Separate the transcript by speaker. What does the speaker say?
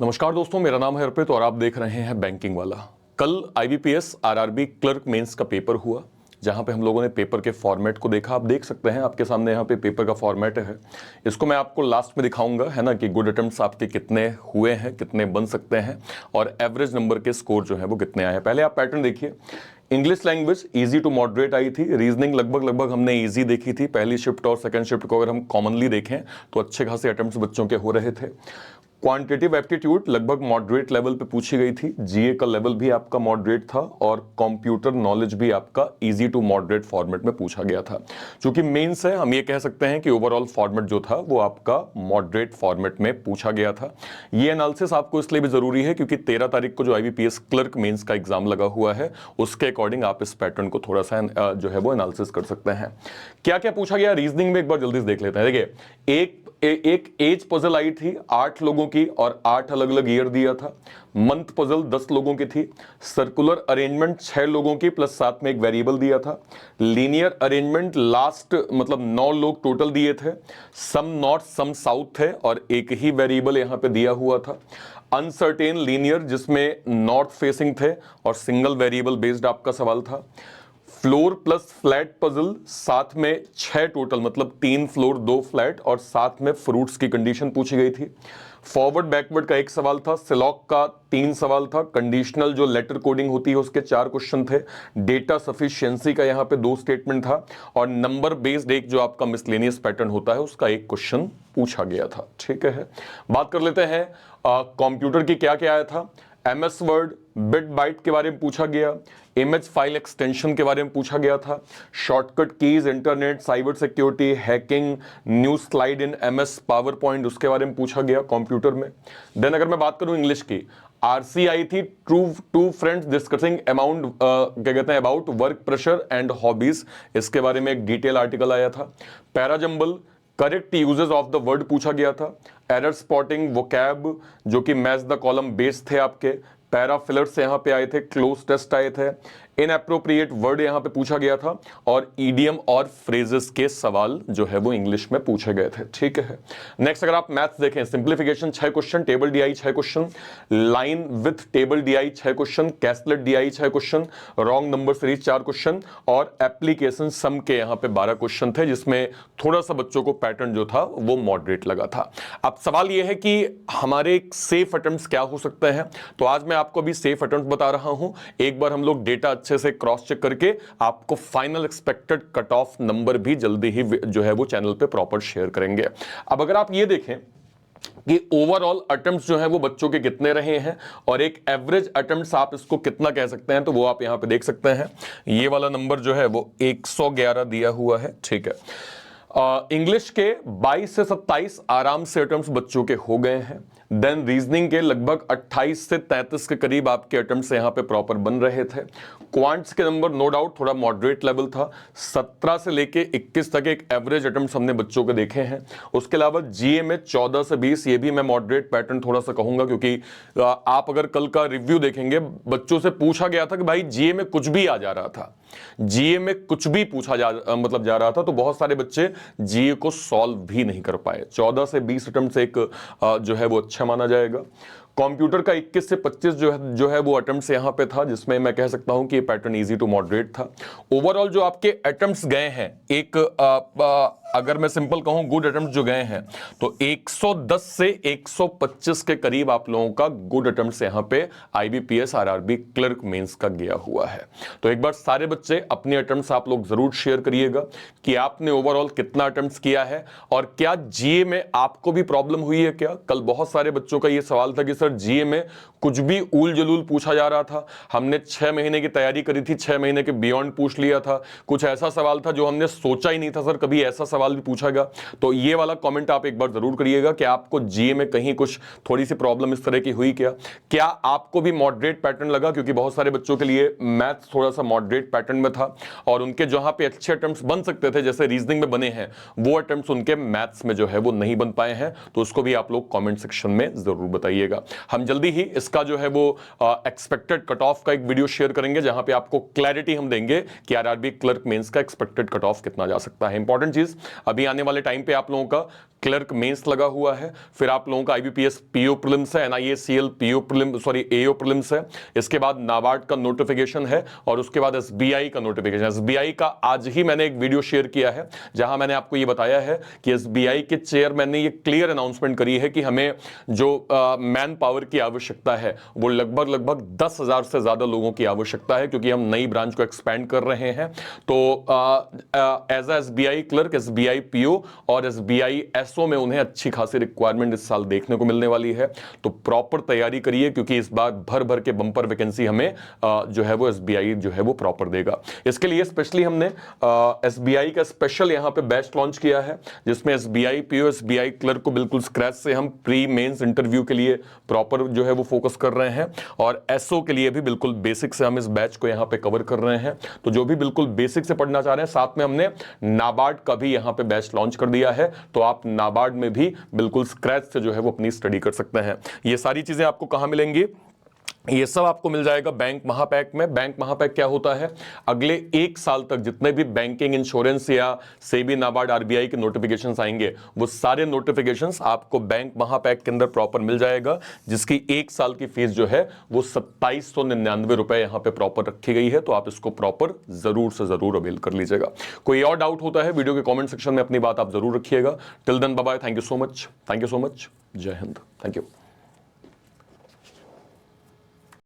Speaker 1: नमस्कार दोस्तों, मेरा नाम है अर्पित और आप देख रहे हैं बैंकिंग वाला। कल आईबीपीएस आरआरबी क्लर्क मेंस का पेपर हुआ, जहां पे हम लोगों ने पेपर के फॉर्मेट को देखा। आप देख सकते हैं आपके सामने यहाँ पे पेपर का फॉर्मेट है। इसको मैं आपको लास्ट में दिखाऊंगा, है ना, कि गुड अटेम्प्ट्स आपके कितने हुए हैं, कितने बन सकते हैं और एवरेज नंबर के स्कोर जो है वो कितने आए हैं। पहले आप पैटर्न देखिए। English language easy to moderate आई थी। रीजनिंग लगभग हमने इजी देखी थी। पहली शिफ्ट और सेकंड शिफ्ट को अगर हम कॉमनली देखें तो अच्छे खासे अटेम्प्ट्स बच्चों के हो रहे थे। क्वांटिटेटिव एप्टीट्यूड लगभग मॉडरेट लेवल पे पूछी गई थी। जीए का लेवल भी आपका मॉडरेट था और कंप्यूटर नॉलेज भी आपका इजी टू मॉडरेट फॉर्मेट में पूछा गया था। क्योंकि मेंस है, हम ये कह सकते हैं कि ओवरऑल फॉर्मेट जो था वो आपका मॉडरेट फॉर्मेट में पूछा गया था। ये एनालिसिस आपको इसलिए भी जरूरी है क्योंकि 13 तारीख को जो आईबीपीएस क्लर्क मेंस का एग्जाम लगा हुआ है, उसके अकॉर्डिंग आप इस पैटर्न को थोड़ा सा जो है वो एनालिसिस कर सकते हैं। क्या क्या पूछा गया रीजनिंग में एक बार जल्दी से देख लेते हैं। देखिए, एक एज पजल आई थी 8 लोगों की और 8 अलग अलग ईयर दिया था। मंथ पजल 10 लोगों की थी। सर्कुलर अरेंजमेंट 6 लोगों की प्लस साथ में एक वेरिएबल दिया था। लीनियर अरेंजमेंट लास्ट मतलब 9 लोग टोटल दिए थे। सम नॉर्थ सम साउथ थे और एक ही वेरिएबल यहां पे दिया हुआ था। अनसर्टेन लीनियर जिसमें नॉर्थ फेसिंग थे और सिंगल वेरिएबल बेस्ड आपका सवाल था। फ्लोर प्लस फ्लैट पजल साथ में 6 टोटल मतलब 3 फ्लोर 2 फ्लैट और साथ में फ्रूट्स की कंडीशन पूछी गई थी। फॉरवर्ड बैकवर्ड का एक सवाल था। सिलॉक का 3 सवाल था। कंडीशनल जो लेटर कोडिंग होती है उसके 4 क्वेश्चन थे। डेटा सफिशिएंसी का यहां पे 2 स्टेटमेंट था और नंबर बेस्ड एक जो आपका मिसलेनियस पैटर्न होता है उसका एक क्वेश्चन पूछा गया था। ठीक है, बात कर लेते हैं कंप्यूटर की क्या क्या आया था। एमएस वर्ड बिट बाइट के बारे में पूछा गया। इमेज फाइल एक्सटेंशन के बारे में पूछा गया था। Shortcut keys, internet, cyber security, hacking, new slide in MS power point, उसके बारे में पूछा गया कंप्यूटर में। देन अगर मैं बात करूं इंग्लिश की, आरसी आई थी टू फ्रेंड्स डिस्कसिंग अमाउंट क्या कहते हैं about work pressure and hobbies, इसके बारे में एक डिटेल आर्टिकल आया था। Parajumble correct uses of the word पूछा गया था। एरर स्पॉटिंग, वोकैब जो कि मैच द कॉलम बेस थे आपके। पैराफिलर्स यहां पे आए थे। क्लोज टेस्ट आए थे। इनएप्रोप्रिएट वर्ड यहां पे पूछा गया था और ईडियम और फ्रेजेस के सवाल जो है वो इंग्लिश में पूछे गए थे। ठीक है, नेक्स्ट अगर आप मैथ्स देखें, simplification 6 question, table DI 6 question, line with table DI 6 question, caselet DI 6 question, wrong number series 4 question और एप्लीकेशन सम के यहां पे 12 क्वेश्चन थे, जिसमें थोड़ा सा बच्चों को पैटर्न जो था वो मॉडरेट लगा था। अब सवाल यह है कि हमारे सेफ अटेम्प्ट्स क्या हो सकते हैं, तो आज मैं आपको भी सेफ अटेम्प्ट बता रहा हूं। एक बार हम लोग डेटा अच्छे से क्रॉस चेक करके आपको final expected cut off number भी जल्दी ही जो है वो चैनल पे प्रॉपर शेयर करेंगे। अब अगर आप ये देखें कि ओवरऑल अटेम्प्ट्स जो है वो बच्चों के कितने रहे हैं और एक एवरेज अटेम्प्ट्स आप इसको कितना कह सकते हैं, तो वो आप यहां पे देख सकते हैं। ये वाला नंबर जो है वो 111 दिया हुआ है। ठीक है, इंग्लिश के 22 से 27 आराम से अटेम्प्ट्स बच्चों के हो गए हैं। देन रीजनिंग के लगभग 28 से 33 के करीब आपके अटेम्प्ट्स यहां पे प्रॉपर बन रहे थे। क्वांट्स के नंबर नो डाउट थोड़ा मॉडरेट लेवल था। 17 से लेके 21 तक एक एवरेज अटेम्प्ट्स हमने बच्चों के देखे हैं। उसके अलावा जीए में 14 से 20, ये भी मैं मॉडरेट पैटर्न थोड़ा सा कहूंगा, क्योंकि आप अगर कल का रिव्यू देखेंगे, बच्चों से पूछा गया था कि भाई जीए में कुछ भी आ जा रहा था, जीए में कुछ भी पूछा जा रहा था, तो बहुत सारे बच्चे जीए को सॉल्व भी नहीं कर पाए। 14 से 20 अटेम्प्ट एक जो है वो अच्छा माना जाएगा। कंप्यूटर का 21 से 25 जो है वो अटेम्प्ट्स यहां पे था, जिसमें मैं कह सकता हूं कि ये पैटर्न इजी टू मॉडरेट था। ओवरऑल जो आपके अटेम्प्ट्स गए हैं, एक अगर मैं सिंपल कहूं गुड अटेम्प्ट जो गए हैं, तो 110 से 125 के करीब आप लोगों का गुड अटेम्प्ट्स यहां पे आईबीपीएस आरआरबी क्लर्क मेंस का गया हुआ है। तो एक बार सारे बच्चे अपने अटेम्प्ट्स आप लोग जरूर शेयर करिएगा कि आपने ओवरऑल कितना अटेम्प्ट्स किया है और क्या जीए में आपको भी प्रॉब्लम हुई है क्या। कल बहुत सारे बच्चों का यह सवाल था कि सर जीए में कुछ भी ऊल जलूल पूछा जा रहा था, हमने 6 महीने की तैयारी करी थी, 6 महीने के बियॉन्ड पूछ लिया था, कुछ ऐसा सवाल था जो हमने सोचा ही नहीं था सर कभी ऐसा सवाल भी पूछागा। तो ये वाला कमेंट आप एक बार जरूर करिएगा कि आपको जीए में कहीं कुछ थोड़ी सी प्रॉब्लम इस तरह की हुई क्या आपको भी मॉडरेट पैटर्न लगा, क्योंकि बहुत सारे बच्चों के लिए मैथ्स थोड़ा सा मॉडरेट पैटर्न में था और उनके जहां पे अच्छे अटेम्प्ट्स बन सकते थे, जैसे रीजनिंग में बने हैं, वो अटेम्प्ट्स उनके मैथ्स में जो है वो नहीं बन पाए हैं। तो उसको भी आप लोग कमेंट सेक्शन में जरूर बताइएगा। हम जल्दी ही इसका जो है वो एक्सपेक्टेड कट ऑफ का एक वीडियो शेयर करेंगे, जहां पे आपको क्लैरिटी हम देंगे कि आरआरबी क्लर्क मेंस का एक्सपेक्टेड कट ऑफ कितना जा सकता है। इंपॉर्टेंट चीज, अभी आने वाले टाइम पे आप लोगों का क्लर्क मेंस लगा हुआ है, फिर आप लोगों का आईबीपीएस पीओ प्रीलिम्स है, एनआईएसीएल पीओ प्रीलिम्स सॉरी एओ प्रीलिम्स है, इसके बाद नाबार्ड का नोटिफिकेशन है, और उसके बाद एसबीआई का नोटिफिकेशन। एसबीआई का आज ही मैंने एक वीडियो शेयर किया है जहां मैंने आपको ये बताया है कि एसबीआई के चेयरमैन ने ये क्लियर अनाउंसमेंट करी है कि हमें जो मैन पावर की आवश्यकता है वो लगभग 10,000 से ज्यादा लोगों की आवश्यकता है, क्योंकि हम नई ब्रांच को एक्सपैंड कर रहे हैं। तो as SBI clerk, SBI PO और एसबीआई एसओ में उन्हें अच्छी खासी रिक्वायरमेंट इस साल देखने को मिलने वाली है। तो प्रॉपर तैयारी करिए, क्योंकि इस बार भर भर के बंपर वैकेंसी हमें जो है वो एसबीआई जो है वो प्रॉपर देगा। इसके लिए स्पेशली हमने एसबीआई का स्पेशल यहां पे बैच लॉन्च किया है, जिसमें एसबीआई पीओ, एसबीआई क्लर्क को बिल्कुल स्क्रैच से हम प्री मेंस इंटरव्यू के लिए प्रॉपर जो है वो फोकस कर रहे हैं, और एसओ के लिए भी बिल्कुल बेसिक से हम इस बैच को यहां पे कवर कर रहे हैं। तो जो भी बिल्कुल बेसिक से पढ़ना चाह रहे हैं, साथ में हमने नाबार्ड का भी यहां पे बैच लॉन्च कर दिया है, तो आप नाबार्ड में भी बिल्कुल स्क्रैच से जो है वो अपनी स्टडी कर सकते हैं। ये सारी चीजें आपको कहां मिलेंगी? ये सब आपको मिल जाएगा बैंक महापैक में। बैंक महापैक क्या होता है? अगले 1 साल तक जितने भी बैंकिंग, इंश्योरेंस या सेबी, नाबार्ड, आरबीआई के नोटिफिकेशंस आएंगे, वो सारे नोटिफिकेशंस आपको बैंक महापैक के अंदर प्रॉपर मिल जाएगा, जिसकी 1 साल की फीस जो है वो 2799 रुपए यहां पे प्रॉपर रखी गई है। तो आप इसको प्रॉपर जरूर से जरूर अवेल कर लीजिएगा। कोई और डाउट होता है वीडियो के कॉमेंट सेक्शन में अपनी बात आप जरूर रखिएगा। Till then bye bye, thank you so much, जय हिंद, थैंक यू।